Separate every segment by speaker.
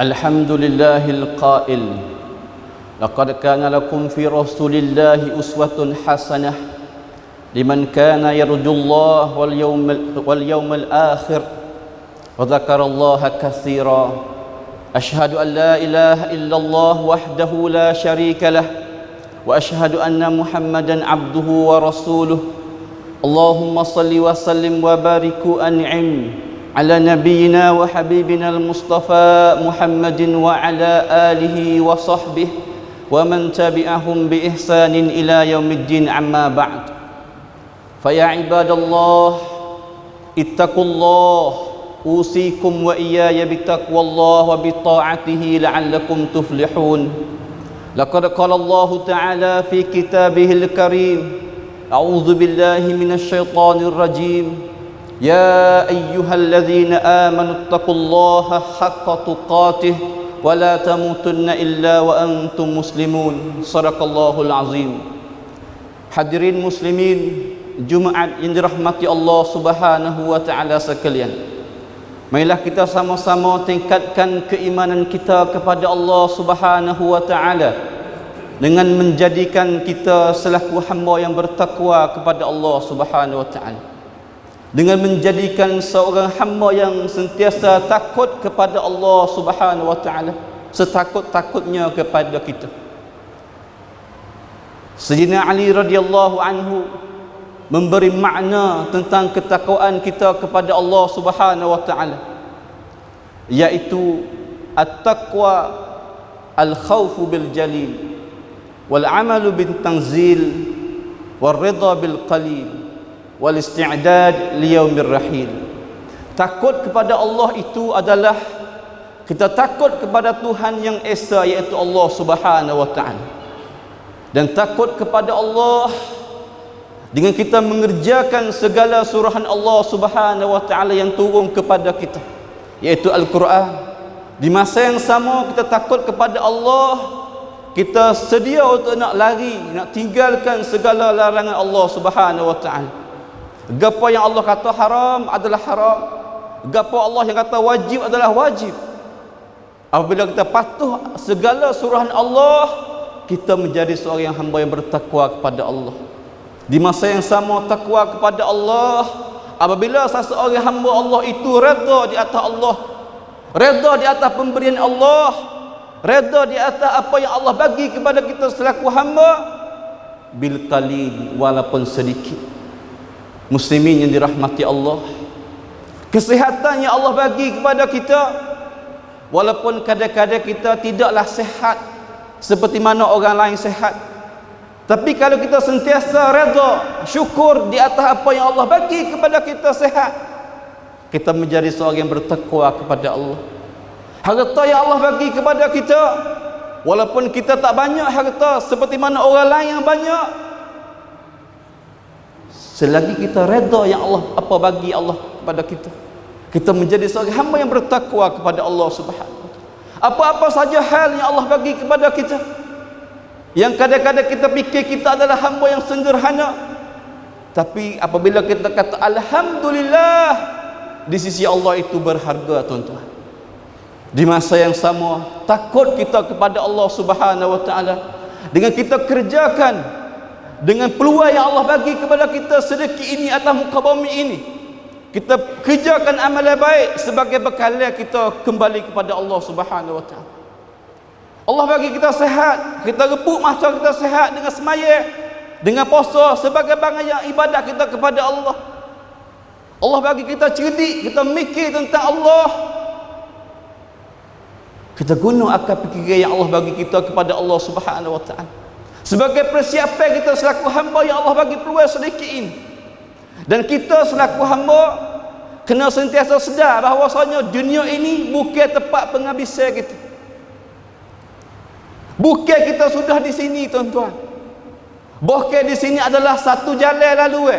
Speaker 1: Alhamdulillahil qail laqad kana lakum fi rasulillahi uswatun hasanah liman kana yarjullaha wal yawmal akhir wa dzakarallaha katsira. Ashhadu an la ilaha illallah wahdahu la syarika lah wa ashhadu anna Muhammadan abduhu wa rasuluh. Allahumma salli wa sallim wa barik wa an'im ala nabiyyina wa habibina al-Mustafa Muhammadin wa ala alihi wa sahbihi wa man tabi'ahum bi ihsanin ila yaumiddin, amma ba'd. Fa ya ibadallah ittaqullah usikum wa iyaya bittaqwallah wa bi ta'atihi la'allakum tuflihun. Laqad qala Allah ta'ala fi kitabihil karim, a'udzu billahi minasy syaithanir rajim. Ya ayyuhalladzina amanu taqullaha haqqa tuqatih wa la tamutunna illa wa antum muslimun. Shadaqallahul azim. Hadirin muslimin Jumaat yang dirahmati Allah Subhanahu wa taala sekalian. Marilah kita sama-sama tingkatkan keimanan kita kepada Allah Subhanahu wa taala dengan menjadikan kita selaku hamba yang bertakwa kepada Allah Subhanahu wa taala, dengan menjadikan seorang hamba yang sentiasa takut kepada Allah Subhanahu wa taala, setakut-takutnya kepada kita. Sayyidina Ali radhiyallahu anhu memberi makna tentang ketakwaan kita kepada Allah Subhanahu wa taala, yaitu at-taqwa al-khawfu bil jalil wal amalu bin tanzil wal ridha bil qalil wal isti'dad liyaumir rahil. Takut kepada Allah itu adalah kita takut kepada Tuhan yang esa, iaitu Allah Subhanahu wa taala. Dan takut kepada Allah dengan kita mengerjakan segala suruhan Allah Subhanahu wa taala yang turun kepada kita, iaitu Al-Quran. Di masa yang sama kita takut kepada Allah, kita sedia untuk nak lari, nak tinggalkan segala larangan Allah Subhanahu wa taala. Gapo yang Allah kata haram adalah haram, gapo Allah yang kata wajib adalah wajib. Apabila kita patuh segala suruhan Allah, kita menjadi seorang yang hamba yang bertakwa kepada Allah. Di masa yang sama takwa kepada Allah, apabila seseorang hamba Allah itu redha di atas Allah, redha di atas pemberian Allah, redha di atas apa yang Allah bagi kepada kita selaku hamba, bil qalil, walaupun sedikit. Muslimin yang dirahmati Allah, kesihatan yang Allah bagi kepada kita, walaupun kadang-kadang kita tidaklah sehat seperti mana orang lain sehat, tapi kalau kita sentiasa redha, syukur di atas apa yang Allah bagi kepada kita sehat, kita menjadi seorang yang bertakwa kepada Allah. Harta yang Allah bagi kepada kita, walaupun kita tak banyak harta seperti mana orang lain yang banyak, selagi kita redha yang Allah apa bagi Allah kepada kita, kita menjadi seorang hamba yang bertakwa kepada Allah Subhanahu wa taala. Apa-apa saja hal yang Allah bagi kepada kita, yang kadang-kadang kita fikir kita adalah hamba yang sederhana, tapi apabila kita kata alhamdulillah, di sisi Allah itu berharga, tuan-tuan. Di masa yang sama takut kita kepada Allah Subhanahu wa taala dengan kita kerjakan dengan peluang yang Allah bagi kepada kita sedikit ini atas muka bumi ini, kita kerjakan amalan baik sebagai bekal kita kembali kepada Allah Subhanahu wa taala. Allah bagi kita sehat, kita rebut masa kita sehat dengan semaya, dengan puasa sebagai bagian yang ibadah kita kepada Allah. Allah bagi kita cerdik, kita mikir tentang Allah, kita guna akal fikiran yang Allah bagi kita kepada Allah Subhanahu wa taala sebagai persiapan kita selaku hamba yang Allah bagi peluang sedikit ini. Dan kita selaku hamba kena sentiasa sedar bahawasanya dunia ini bukan tempat penghabisan kita. Bukan kita sudah di sini, tuan-tuan. Bukan di sini adalah satu jalan lalu.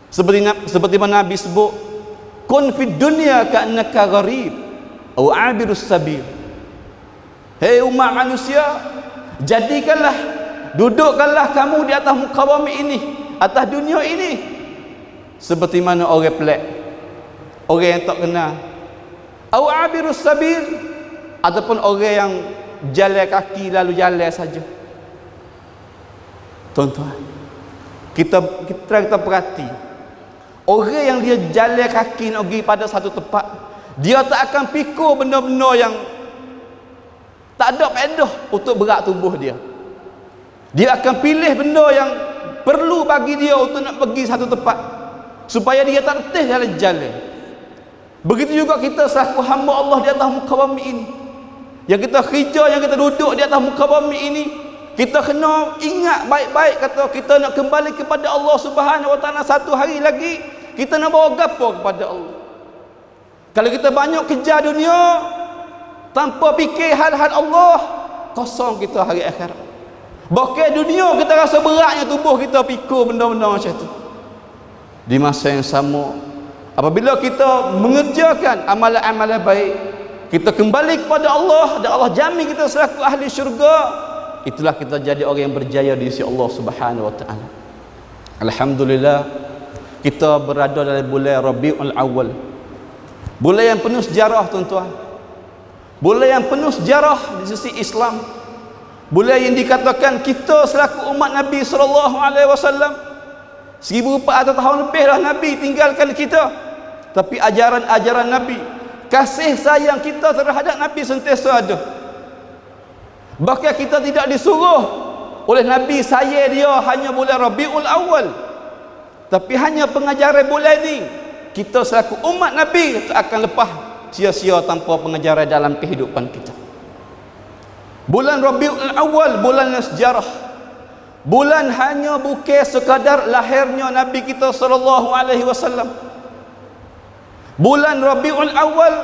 Speaker 1: Seperti mana Nabi sebut, kun fid dunya ka'annaka gharib aw 'abirus sabil. Hei umat manusia, jadikanlah dudukkanlah kamu di atas muka bumi ini, atas dunia ini, seperti mana orang pelik, orang yang tak kenal, au abirus sabil, ataupun orang yang jalan kaki lalu jalan saja. Tuan-tuan, kita perhati, orang yang dia jalan kaki nak pergi pada satu tempat, dia tak akan fikir benda-benda yang tak ada faedah untuk berat tubuh dia. Dia akan pilih benda yang perlu bagi dia untuk nak pergi satu tempat, supaya dia tak letih dalam jalan. Begitu juga kita selaku hamba Allah di atas muka bumi ini, yang kita kerja, yang kita duduk di atas muka bumi ini, kita kena ingat baik-baik, kata kita nak kembali kepada Allah Subhanahu Wa Taala satu hari lagi, kita nak bawa gapo kepada Allah. Kalau kita banyak kejar dunia tanpa fikir hal-hal Allah, kosong kita hari akhirat. Bahkan dunia kita rasa beratnya tubuh kita fikir benda-benda macam tu. Di masa yang sama, apabila kita mengerjakan amalan-amalan baik, kita kembali kepada Allah dan Allah jamin kita selaku ahli syurga, itulah kita jadi orang yang berjaya di sisi Allah Subhanahu Wa Taala. Alhamdulillah, kita berada dalam bulan Rabiul Awal, bulan yang penuh sejarah, tuan-tuan. Bulan yang penuh sejarah di sisi Islam, bulan yang dikatakan kita selaku umat Nabi SAW, 1400 tahun lebih dah Nabi tinggalkan kita, tapi ajaran-ajaran Nabi, kasih sayang kita terhadap Nabi sentiasa ada. Bahkan kita tidak disuruh oleh Nabi saya dia hanya bulan Rabiul Awal, tapi hanya pengajaran bulan ini kita selaku umat Nabi tak akan lepas sia-sia tanpa pengajaran dalam kehidupan kita. Bulan Rabiul Awal, bulan sejarah, bulan hanya bukan sekadar lahirnya Nabi kita SAW. Bulan Rabiul Awal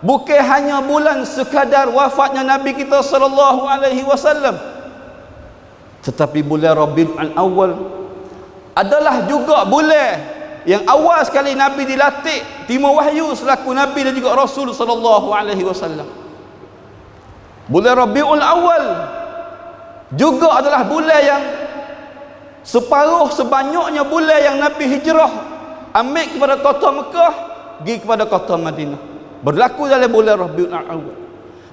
Speaker 1: bukan hanya bulan sekadar wafatnya Nabi kita SAW, tetapi bulan Rabiul Awal adalah juga bulan yang awal sekali Nabi dilatih timur wahyu selaku Nabi dan juga Rasul SAW. Bulan Rabiul Awal juga adalah bulan yang separuh sebanyaknya bulan yang Nabi hijrah ambil kepada kota Mekah, pergi kepada kota Madinah, berlaku dalam bulan Rabiul Awal.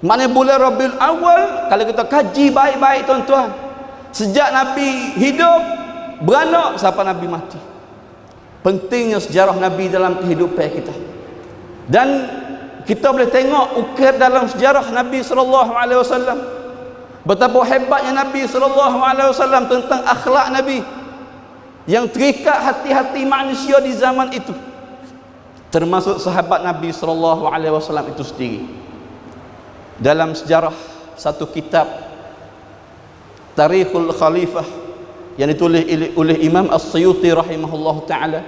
Speaker 1: Maknanya bulan Rabiul Awal, kalau kita kaji baik-baik, tuan-tuan, sejak Nabi hidup beranak sampai Nabi mati, pentingnya sejarah Nabi dalam kehidupan kita. Dan kita boleh tengok ukir dalam sejarah Nabi SAW, betapa hebatnya Nabi SAW tentang akhlak Nabi yang terikat hati-hati manusia di zaman itu, termasuk sahabat Nabi SAW itu sendiri. Dalam sejarah satu kitab Tarikhul Khalifah yang ditulis oleh Imam As-Suyuti rahimahullah ta'ala,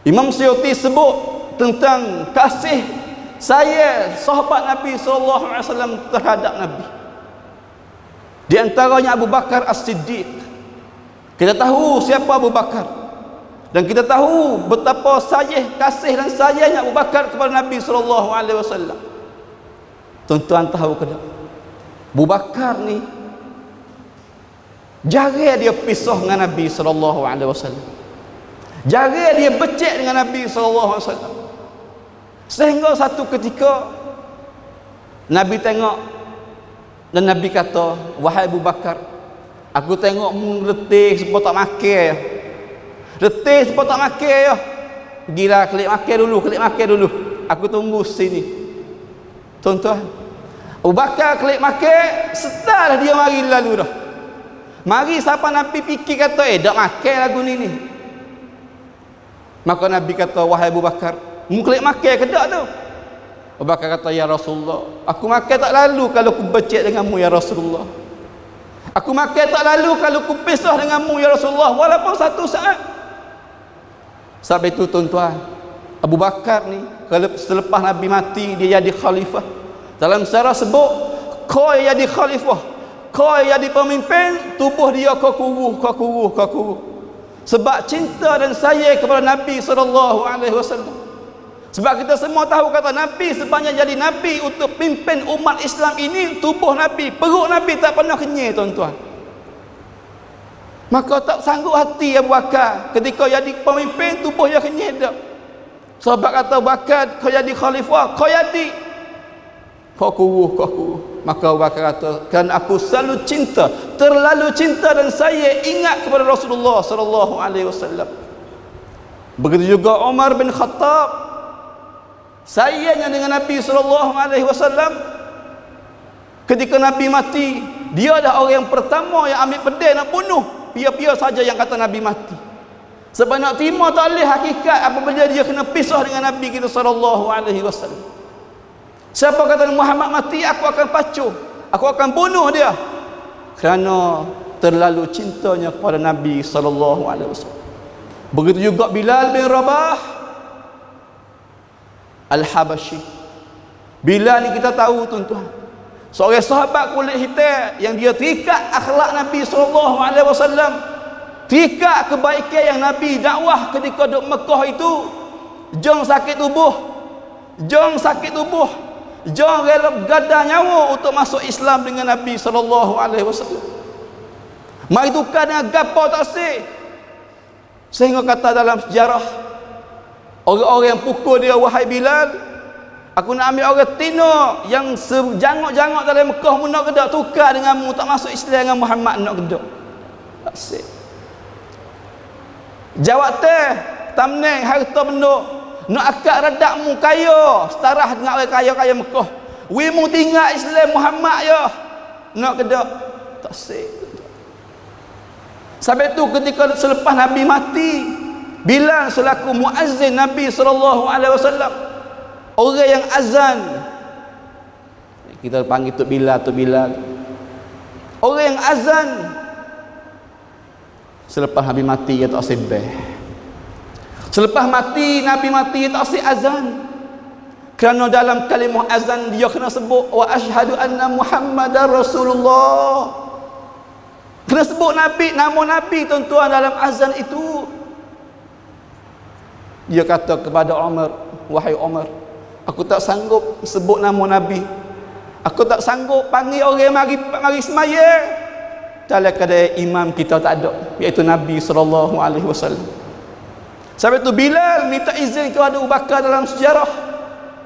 Speaker 1: Imam Suyuti sebut tentang kasih saya sahabat Nabi SAW terhadap Nabi. Di antaranya Abu Bakar As-Siddiq. Kita tahu siapa Abu Bakar, dan kita tahu betapa kasih dan sayangnya Abu Bakar kepada Nabi SAW. Tuan-tuan tahu ke tak, Abu Bakar ni jarang dia pisah dengan Nabi SAW, jarang dia becek dengan Nabi SAW. Sehingga satu ketika Nabi tengok dan Nabi kata, wahai Abu Bakar, aku tengok mu letih sebab tak makan ya. Letih sebab tak makan ya. Pergilah kelik makan dulu. Aku tunggu sini. Tuan-tuan, Abu Bakar kelik makan, setelah dia mari lalu dah. Mari siapa Nabi fikir kata, dak makan lagu ni. Maka Nabi kata, wahai Abu Bakar, mu kelik makan ke tak tu? Abu Bakar kata, ya Rasulullah, aku makan tak lalu kalau aku becek denganmu ya Rasulullah. Aku makan tak lalu kalau aku pisah denganmu ya Rasulullah, walaupun satu saat. Sampai itu, tuan-tuan, Abu Bakar ni kalau selepas Nabi mati dia jadi khalifah. Dalam sejarah sebut, kau yang jadi khalifah, kau yang jadi pemimpin, tubuh dia kau kuruh. Sebab cinta dan sayang kepada Nabi SAW. Sebab kita semua tahu kata Nabi sepanjang jadi Nabi untuk pimpin umat Islam ini, tubuh Nabi, perut Nabi tak pernah kenyang, tuan-tuan. Maka tak sanggup hati Abu Bakar ketika jadi pemimpin, tubuh dia kenyit dah. Sahabat kata, Abu Bakar, kau jadi khalifah, kau jadi. Kau kuruh. Maka Abu Bakar kata, kan aku selalu cinta, terlalu cinta dan saya ingat kepada Rasulullah sallallahu alaihi wasallam. Begitu juga Umar bin Khattab, sayangnya dengan Nabi sallallahu alaihi wasallam. Ketika Nabi mati, dia adalah orang yang pertama yang ambil pedang nak bunuh pia-pia saja yang kata Nabi mati. Sebab nak terima tak boleh hakikat apabila dia kena pisah dengan Nabi kita sallallahu alaihi wasallam. Siapa kata Muhammad mati, aku akan pacu, aku akan bunuh dia, kerana terlalu cintanya kepada Nabi sallallahu alaihi wasallam. Begitu juga Bilal bin Rabah Al-Habashi. Bilal ni kita tahu tuan-tuan, seorang sahabat kulit hitam yang dia terikat akhlak Nabi sallallahu alaihi wasallam, terikat kebaikan yang Nabi dakwah ketika duduk Mekah itu. Jong sakit tubuh, jong rela bergadar nyawa untuk masuk Islam dengan Nabi sallallahu alaihi wasallam. Mari tukar dengan gapo tak sih. Sehingga kata dalam sejarah, orang-orang yang pukul dia, wahai Bilal, aku nak ambil orang Tino yang sejangok-jangok dalam Mekah mu nak kedak, tukar denganmu, tak masuk Islam dengan Muhammad nak kedak. Tak sih. Jawab teh tamneng harta benda nak akak redakmu kaya setarah dengan orang kaya-kaya Mekah. We mu tinggal Islam Muhammad ya nak kedak. Tak sih. Sampai tu ketika selepas Nabi mati, Bilal selaku muazzin Nabi sallallahu alaihi wasallam, orang yang azan, kita panggil tu Bilal, orang yang azan selepas Nabi mati dia tak sebeh. Selepas mati Nabi mati dia tak si azan, kerana dalam kalimah azan dia kena sebut wa asyhadu anna Muhammadar Rasulullah. Kena sebut Nabi, nama Nabi tuan-tuan dalam azan itu. Dia kata kepada Umar, wahai Umar, aku tak sanggup sebut nama Nabi, aku tak sanggup panggil orang mari semaya dalam keadaan imam kita tak ada, iaitu Nabi sallallahu alaihi wasallam. Sampai tu Bilal minta izin kepada Abu Bakar dalam sejarah,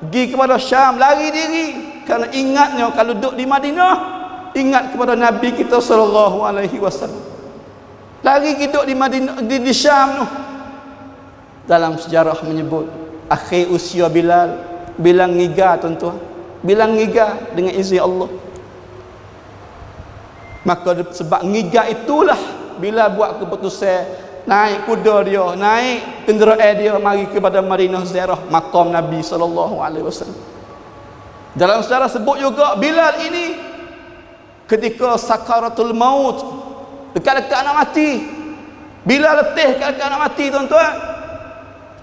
Speaker 1: pergi kepada Syam, lari diri, kerana ingatnya kalau duduk di Madinah ingat kepada Nabi kita sallallahu alaihi wasallam. Lari duduk di Madinah, di Syam tu. Dalam sejarah menyebut akhir usia Bilal ngiga tuan-tuan, Bilal ngiga dengan izin Allah. Maka sebab ngiga itulah Bilal buat keputusan naik kuda dia, naik kenderaan dia, mari kepada Madinah ziarah makam Nabi sallallahu alaihi wasallam. Dalam sejarah sebut juga Bilal ini ketika sakaratul maut, dekat-dekat nak mati, Bilal letih dekat-dekat nak mati tuan-tuan.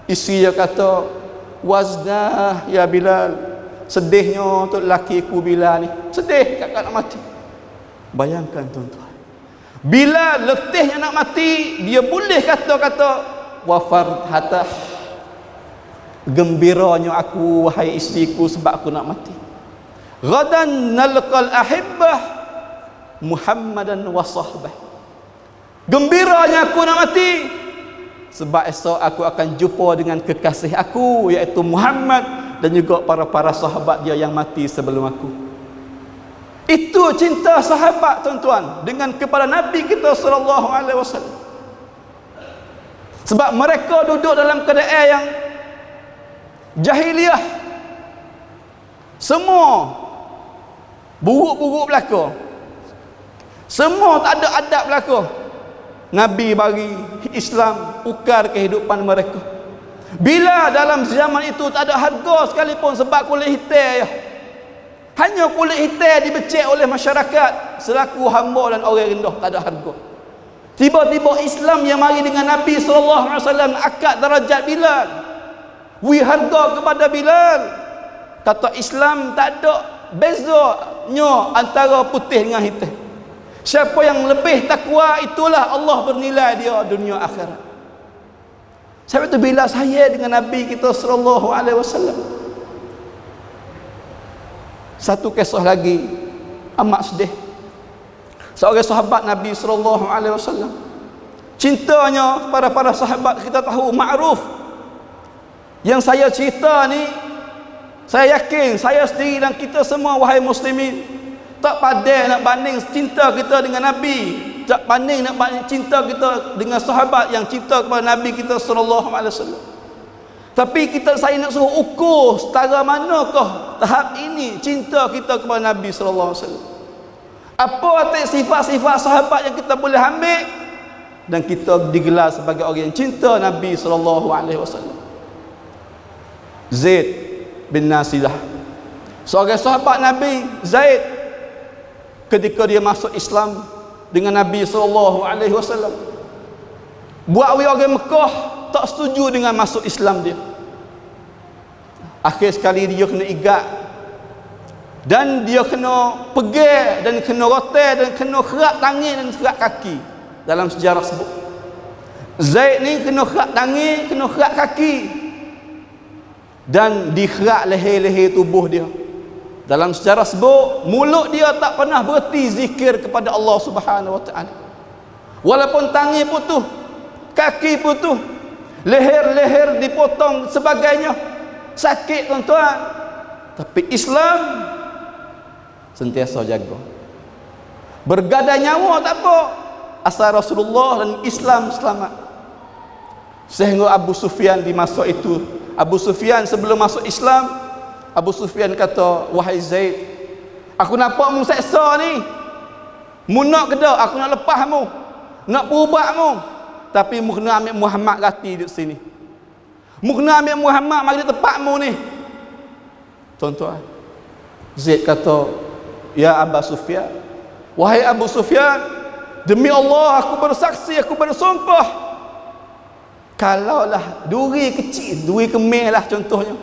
Speaker 1: Isteri dia kata, wazna ya Bilal, sedihnya untuk lakiku Bilal ni, sedih dekat-dekat nak mati. Bayangkan tuan-tuan, Bilal letihnya nak mati, dia boleh kata-kata wafar hatah, gembiranya aku wahai isteriku sebab aku nak mati. Ghadan nalqal ahibbah Muhammadan wa sahbah, gembiranya aku nak mati sebab esok aku akan jumpa dengan kekasih aku iaitu Muhammad dan juga para sahabat dia yang mati sebelum aku. Itu cinta sahabat tuan-tuan dengan kepada Nabi kita sallallahu alaihi wasallam. Sebab mereka duduk dalam keadaan yang jahiliah, semua buruk-buruk berlaku, semua tak ada adab berlaku. Nabi bagi Islam ukar kehidupan mereka. Bila dalam zaman itu tak ada harga sekalipun sebab kulit hitam ya. Hanya kulit hitam dibecek oleh masyarakat selaku hamba dan orang rendah, tak ada harga. Tiba-tiba Islam yang mari dengan Nabi sallallahu alaihi wasallam akad darajat Bilal. We harga kepada Bilal. Kata Islam tak ada bezanya antara putih dengan hitam. Siapa yang lebih takwa itulah Allah bernilai dia dunia akhirat. Sebab itu bila saya dengan Nabi kita sallallahu alaihi wasallam. Satu kisah lagi amat sedih. Seorang sahabat Nabi sallallahu alaihi wasallam Cintanya para sahabat kita tahu ma'ruf. Yang saya cerita ni, saya yakin saya sendiri dan kita semua wahai muslimin tak pandai nak banding cinta kita dengan Nabi, tak pandai nak banding cinta kita dengan sahabat yang cinta kepada Nabi kita sallallahu alaihi wasallam. Tapi saya nak suruh ukur setara manakah tahap ini cinta kita kepada Nabi sallallahu alaihi wasallam. Apa atas sifat-sifat sahabat yang kita boleh ambil dan kita digelar sebagai orang yang cinta Nabi sallallahu alaihi wasallam. Zaid bin Nasilah, seorang sahabat Nabi. Zaid ketika dia masuk Islam dengan Nabi sallallahu alaihi wasallam, buat orang Mekah tak setuju dengan masuk Islam dia. Akhir sekali dia kena igat dan dia kena pegel dan kena rotai dan kena kerak tangan dan kerak kaki. Dalam sejarah sebut Zaid ni kena kerak tangan, kena kerak kaki dan dikerak leher-leher tubuh dia. Dalam sejarah sebut mulut dia tak pernah berhenti zikir kepada Allah Subhanahu wa taala. Walaupun tangan putus, kaki putus, leher-leher dipotong sebagainya, sakit tuan-tuan, tapi Islam sentiasa jaga. Bergadai nyawa tak apa, asal Rasulullah dan Islam selamat. Sehingga Abu Sufyan di masa itu, Abu Sufyan sebelum masuk Islam, Abu Sufyan kata, wahai Zaid, aku nampak mu seksa ni, mu nak ke tak? Aku nak lepas mu, nak perubat mu, tapi mu kena ambil Muhammad gati di sini, mu kena ambil Muhammad mari di tempat mu ni. Tuan-tuan, Zaid kata, ya Abu Sufyan, wahai Abu Sufyan, demi Allah aku bersaksi, aku bersumpah, kalaulah duri kecil, duri kemih lah contohnya,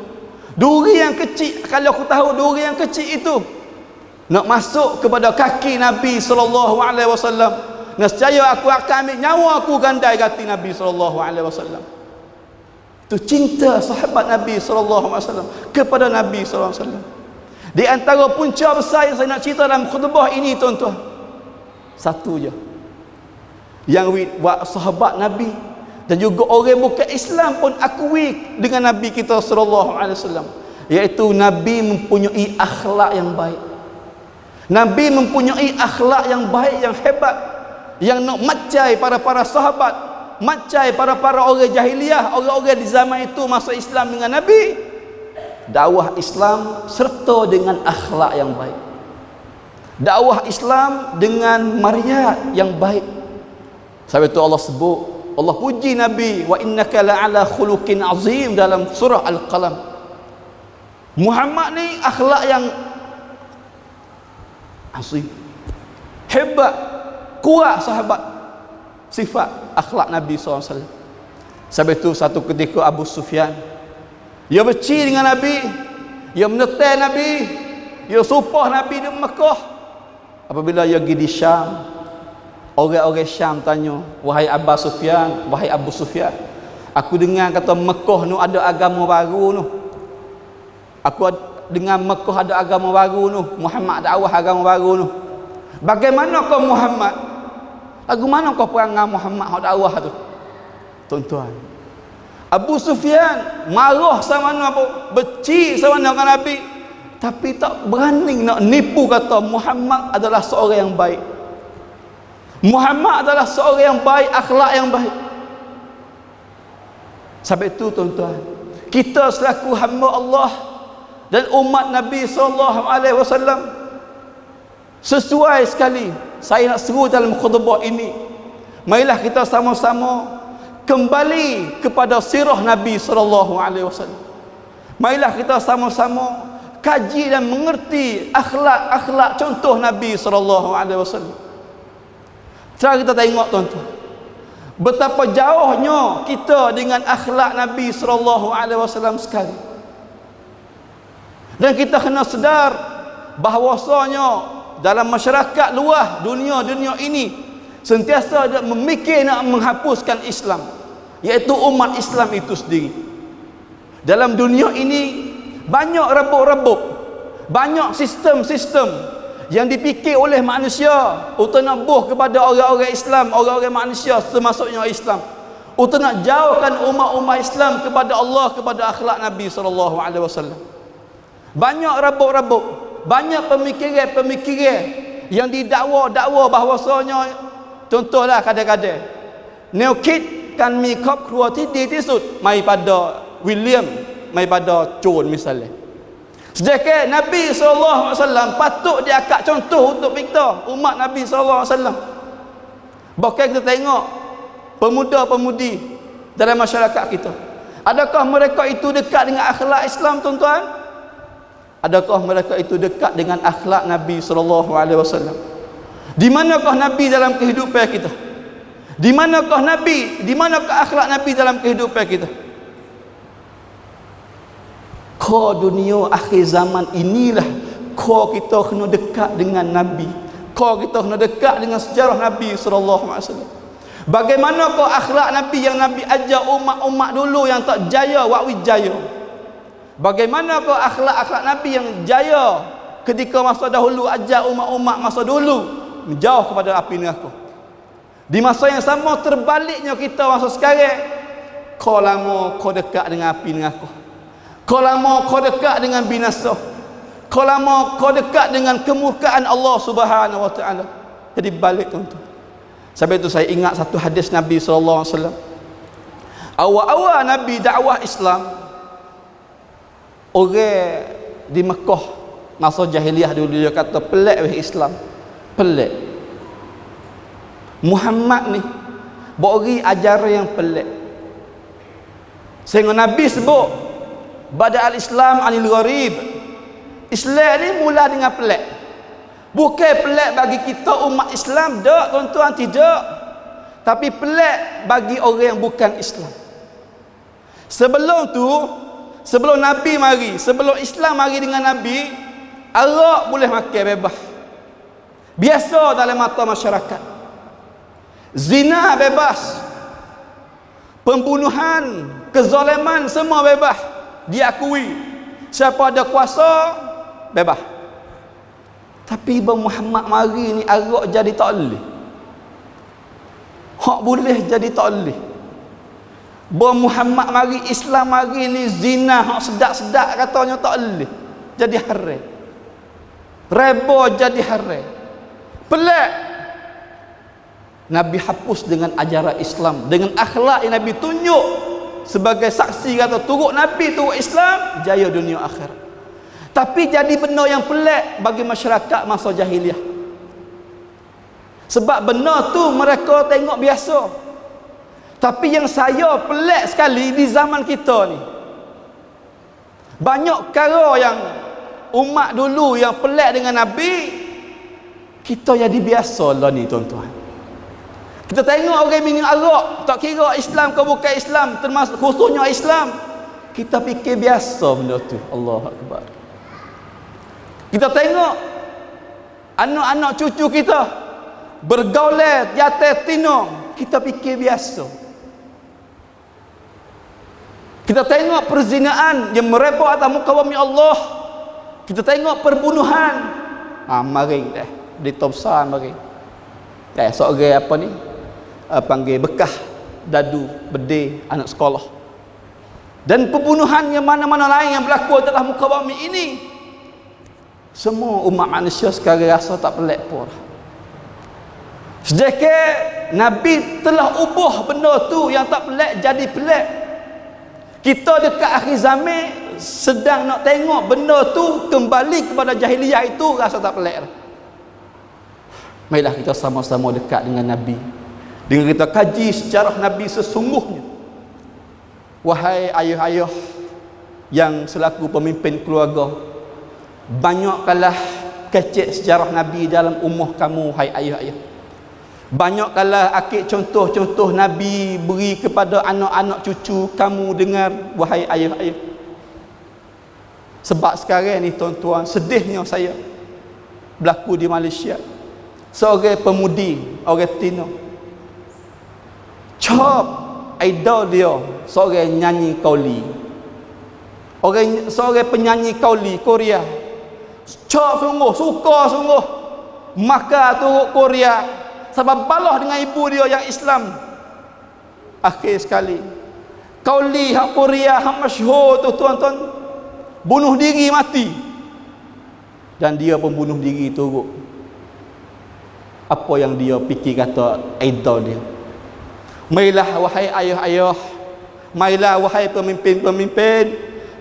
Speaker 1: duri yang kecil, kalau aku tahu duri yang kecil itu nak masuk kepada kaki Nabi sallallahu alaihi wasallam, nescaya aku akan ambil nyawa aku gandai gati Nabi sallallahu alaihi wasallam. Itu cinta sahabat Nabi sallallahu alaihi wasallam kepada Nabi sallallahu alaihi wasallam. Di antara punca besar yang saya nak cerita dalam khutbah ini tuan-tuan, satu je yang buat sahabat Nabi dan juga orang bukan Islam pun akui dengan Nabi kita sallallahu alaihi wasallam, iaitu Nabi mempunyai akhlak yang baik. Nabi mempunyai akhlak yang baik, yang hebat, yang nak macai para sahabat, macai para orang jahiliyah, orang-orang di zaman itu masuk Islam dengan Nabi. Dakwah Islam serta dengan akhlak yang baik, dakwah Islam dengan mariat yang baik. Sebab itu Allah sebut, Allah puji Nabi, wa innaka la'ala khuluqin azim dalam surah Al-Qalam. Muhammad ni akhlak yang azim, hebat, kuat sahabat, sifat akhlak Nabi SAW. Sebab itu satu ketika Abu Sufyan, dia benci dengan Nabi, dia menetai Nabi, dia sumpah Nabi di Mekah. Apabila dia pergi di Syam, orang-orang Syam tanya, wahai Abu Sufyan, wahai Abu Sufyan, aku dengar kata Mekah nu ada agama baru nu. Aku dengar Mekah ada agama baru nu, Muhammad dakwah agama baru nu. Bagaimana kau Muhammad? Lagu mana kau perangai Muhammad hak dakwah tu? Tuan-tuan, Abu Sufyan marah sama apa, benci sama dengan Nabi, tapi tak berani nak nipu kata Muhammad adalah seorang yang baik. Muhammad adalah seorang yang baik, akhlak yang baik. Sebab itu tuan-tuan, kita selaku hamba Allah dan umat Nabi SAW, sesuai sekali saya nak seru dalam khutbah ini, marilah kita sama-sama kembali kepada sirah Nabi SAW. Marilah kita sama-sama kaji dan mengerti akhlak-akhlak contoh Nabi SAW. Sekarang kita tengok tuan-tuan, betapa jauhnya kita dengan akhlak Nabi SAW sekali. Dan kita kena sedar bahawasanya dalam masyarakat luar dunia ini sentiasa ada memikir nak menghapuskan Islam, iaitu umat Islam itu sendiri. Dalam dunia ini banyak rebuk-rebuk, banyak sistem-sistem yang dipikir oleh manusia untuk nak buh kepada orang-orang Islam, orang-orang manusia termasuknya Islam, untuk nak jauhkan umat-umat Islam kepada Allah, kepada akhlak Nabi SAW. Banyak rabuk-rabuk, banyak pemikiran-pemikiran yang didakwa bahawasanya, contohlah kadang-kadang Neokid kan mi ครอบครัวที่ดีที่สุด mai pada William, mai pada John misalnya. Sedangkan Nabi SAW patut diangkat contoh untuk kita, umat Nabi SAW. Bahkan kita tengok pemuda-pemudi dalam masyarakat kita, adakah mereka itu dekat dengan akhlak Islam, tuan-tuan? Adakah mereka itu dekat dengan akhlak Nabi SAW? Di manakah Nabi dalam kehidupan kita? Di manakah Nabi? Di manakah akhlak Nabi dalam kehidupan kita? Kau dunia akhir zaman inilah kau kita kena dekat dengan Nabi. Kau kita kena dekat dengan sejarah Nabi SAW. Bagaimana kau akhlak Nabi yang Nabi ajar umat-umat dulu yang tak jaya wak wijaya? Bagaimana kau akhlak-akhlak Nabi yang jaya ketika masa dahulu ajar umat-umat masa dulu menjauh kepada api neraka? Di masa yang sama terbaliknya kita masa sekarang, kau lama kau dekat dengan api neraka. Kau lama kau dekat dengan binasa. Kau lama kau dekat dengan kemurkaan Allah Subhanahu Wa Taala. Jadi balik tuan-tuan. Sebab itu saya ingat satu hadis Nabi SAW. Awal-awal Nabi dakwah Islam, orang di Mekah masa jahiliah dulu dia kata pelik weh Islam. Pelik. Muhammad ni bagi ajaran yang pelik. Sehingga Nabi sebut Bada al-Islam anil gharib. Islam ni mula dengan pelik. Bukan pelik bagi kita umat Islam, tak tuan-tuan, tidak. Tapi pelik bagi orang yang bukan Islam. Sebelum tu, sebelum Nabi mari, sebelum Islam mari dengan Nabi, arak boleh makan bebas. Biasa dalam mata masyarakat. Zina bebas. Pembunuhan, kezaliman semua bebas. Diakui. Siapa ada kuasa bebas. Tapi Ibn Muhammad mari ni arak jadi tak boleh. Hak boleh jadi tak boleh. Ibn Muhammad mari, Islam mari ni zina hak sedap-sedap katanya tak boleh. Jadi haram. Reba jadi haram. Pelik. Nabi hapus dengan ajaran Islam, dengan akhlak yang Nabi tunjuk sebagai saksi kata turut Nabi, turut Islam, jaya dunia akhirat. Tapi jadi benda yang pelik bagi masyarakat masa jahiliah. Sebab benda tu mereka tengok biasa. Tapi yang saya pelik sekali di zaman kita ni, banyak perkara yang umat dulu yang pelik dengan Nabi, kita jadi biasa lah ni tuan-tuan. Kita tengok orang minum arak, tak kira Islam ke bukan Islam, termasuk khususnya Islam, kita fikir biasa benda tu. Allahu Akbar. Kita tengok anak-anak cucu kita bergaulat jatuh tino, kita fikir biasa. Kita tengok perzinaan yang merebak atas muka bumi Allah. Kita tengok perbunuhan. Maring dah di top besar maring. Seorang apa ni? Panggil bekah dadu bedil anak sekolah, dan pembunuhan yang mana-mana lain yang berlaku atas muka bumi ini, semua umat manusia sekarang rasa tak pelik pun. Sedangkan Nabi telah ubah benda tu yang tak pelik jadi pelik. Kita dekat akhir zaman sedang nak tengok benda tu kembali kepada jahiliyah, itu rasa tak pelik. Marilah kita sama-sama dekat dengan Nabi, dengan kita kaji sejarah Nabi sesungguhnya. Wahai ayah-ayah yang selaku pemimpin keluarga, banyakkanlah kecek sejarah Nabi dalam umur kamu, hai ayah-ayah. Banyakkanlah akik contoh-contoh Nabi beri kepada anak-anak cucu kamu dengar, wahai ayah-ayah. Sebab sekarang ni tuan-tuan, sedihnya saya berlaku di Malaysia. Seorang pemudi, orang Tino, cop idol dia seorang nyanyi kauli, seorang penyanyi kauli Korea. Cop sungguh, suka sungguh maka turut Korea sebab balah dengan ibu dia yang Islam. Akhir sekali kauli hak Korea hak masyhur tu tuan-tuan bunuh diri mati, dan dia pun bunuh diri turut. Apa yang dia fikir kata idol dia? Marilah wahai ayah-ayah, marilah wahai pemimpin-pemimpin,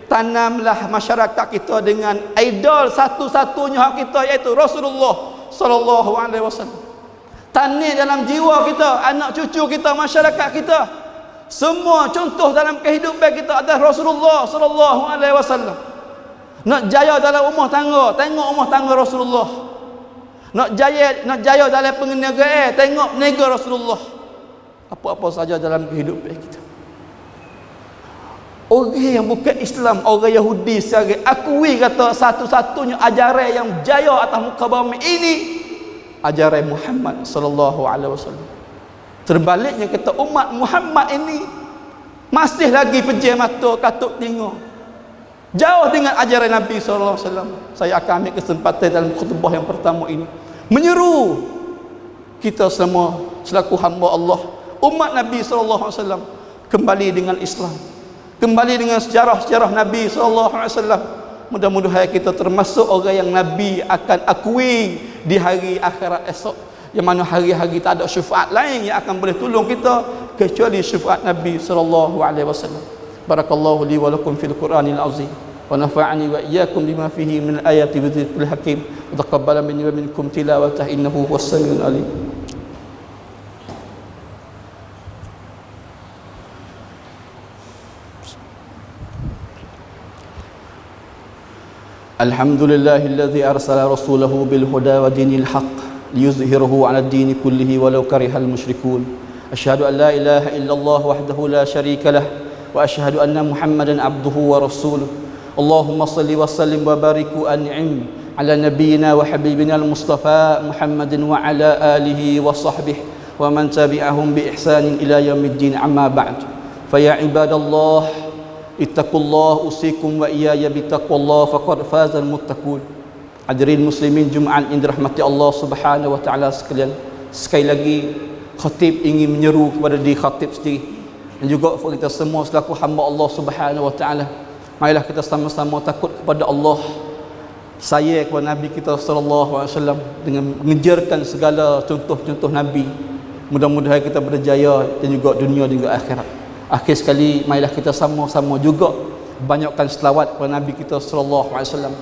Speaker 1: tanamlah masyarakat kita dengan idol satu-satunya hak kita, iaitu Rasulullah sallallahu alaihi wasallam. Tanam dalam jiwa kita, anak cucu kita, masyarakat kita, semua contoh dalam kehidupan kita adalah Rasulullah sallallahu alaihi wasallam. Nak jaya dalam rumah tangga, tengok rumah tangga Rasulullah. Nak jaya dalam perniagaan, tengok niaga Rasulullah. Apa-apa saja dalam kehidupan kita. Orang yang bukan Islam, orang Yahudi secara akui kata satu-satunya ajaran yang jaya atas muka bumi ini ajaran Muhammad sallallahu alaihi wasallam. Terbaliknya kata umat Muhammad ini masih lagi pejam mata, katuk tengok, jauh dengan ajaran Nabi sallallahu alaihi wasallam. Saya akan ambil kesempatan dalam khutbah yang pertama ini menyeru kita semua selaku hamba Allah, umat Nabi sallallahu alaihi wasallam, kembali dengan Islam, kembali dengan sejarah-sejarah Nabi sallallahu alaihi wasallam. Mudah-mudahan kita termasuk orang yang Nabi akan akui di hari akhirat esok, yang mana hari-hari tak ada syafaat lain yang akan boleh tolong kita kecuali syafaat Nabi sallallahu alaihi wasallam. Barakallahu li wa lakum fil Qur'anil azim wa nafa'ani wa iyyakum bima fihi min ayati wa dhikril hakim wa taqabbala minni wa minkum tilawatahu innahu huwas samiul alim. Alhamdulillahilladzi arsala rasulahu bil huda wa dinil haqq liyuzhirahu 'ala ad-din kullihi walau karihal musyrikun. Asyhadu an la ilaha illallah wahdahu la syarika lah wa asyhadu anna Muhammadan abduhu wa rasuluh. Allahumma salli wa sallim wa barik wa an'im 'ala nabiyyina wa habibina al-Mustafa Muhammadin wa 'ala alihi wa sahbihi wa man tabi'ahum bi ihsanin ila yaumiddin, amma ba'd. Fa ya ibadallah ittaqullah usikum wa iyaya bittaqwallah faqad fazal muttaqun. Hadirin muslimin Jumaat yang dirahmati Allah Subhanahu wa taala sekalian, sekali lagi khatib ingin menyeru kepada diri khatib sendiri dan juga kepada kita semua selaku hamba Allah Subhanahu wa taala, marilah kita sama-sama takut kepada Allah, sayang kepada Nabi kita sallallahu alaihi wasallam dengan mengejarkan segala contoh-contoh Nabi. Mudah-mudahan kita berjaya dan juga dunia dan juga akhirat. Akhir sekali, marilah kita sama-sama juga banyakkan selawat kepada Nabi kita sallallahu alaihi wasallam.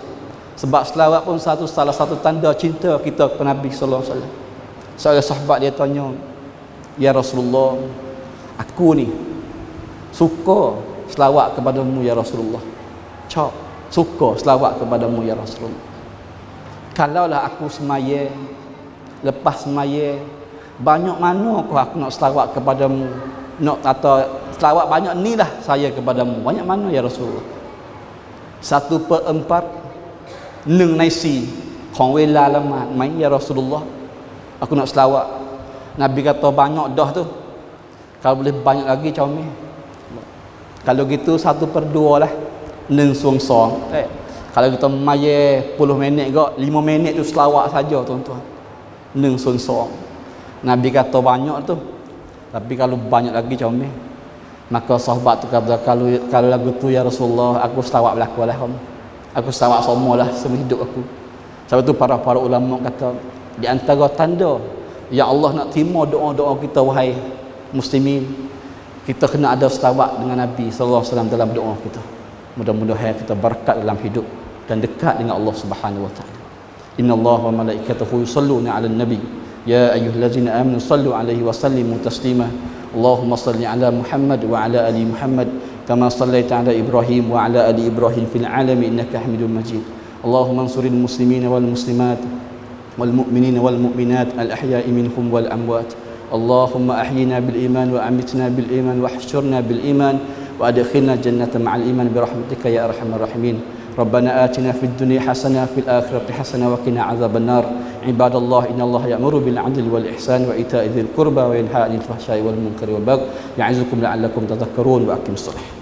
Speaker 1: Sebab selawat pun salah satu tanda cinta kita kepada Nabi sallallahu alaihi wasallam. Seorang sahabat dia tanya, "Ya Rasulullah, aku ni suka selawat kepadamu ya Rasulullah." Cak, suka selawat kepadamu ya Rasulullah. Kalaulah aku semaya, lepas semaya, banyak mana aku nak selawat kepadamu? Nak kata selawat banyak ni lah saya kepadamu. Banyak mana ya Rasulullah? 1/4 neng naisi khong wela lama mai ya Rasulullah, aku nak selawat. Nabi kata banyak dah tu, kalau boleh banyak lagi comel. Kalau gitu 1/2 lah neng suang-suang. Kalau kita maya 10 minit ke 5 minit tu selawat saja tuan-tuan, neng suang-suang. Nabi kata banyak tu, tapi kalau banyak lagi comel. Maka sahabat tu kata, kalau lagu tu ya Rasulullah, aku selawat berlaku lah kamu, aku selawat semua lah semua hidup aku. Sebab tu para ulama kata, di antara tanda yang Allah nak terima doa-doa kita wahai muslimin, kita kena ada selawat dengan Nabi sallallahu alaihi wasallam dalam doa kita. Mudah-mudahan kita berkat dalam hidup dan dekat dengan Allah Subhanahu wa taala. Innallaha wa malaikatahu yusalluna 'alan nabi ya ayyuhallazina amanu sallu 'alaihi wa sallimu taslima. Allahumma salli 'ala Muhammad wa 'ala ali Muhammad kama sallaita 'ala Ibrahim wa 'ala ali Ibrahim fil 'alamin innaka Hamidum Majid. Allahumma ansuril muslimina wal muslimat wal mu'minina wal mu'minat al ahya'i minhum wal amwat. Allahumma ahyina bil iman wa amitna bil iman wa ahsyurna bil iman wa adkhilna jannata ma'al iman bi rahmatika ya arhamar rahimin. ربنا آتنا في الدنيا حسنة في الآخرة حسنة وقنا عذاب النار. عباد الله إن الله يأمر بالعدل والإحسان وإيتاء ذي القربى وينهى عن الفحشاء والمنكر والبغي يعظكم لعلكم تذكرون وأقيموا الصلاة.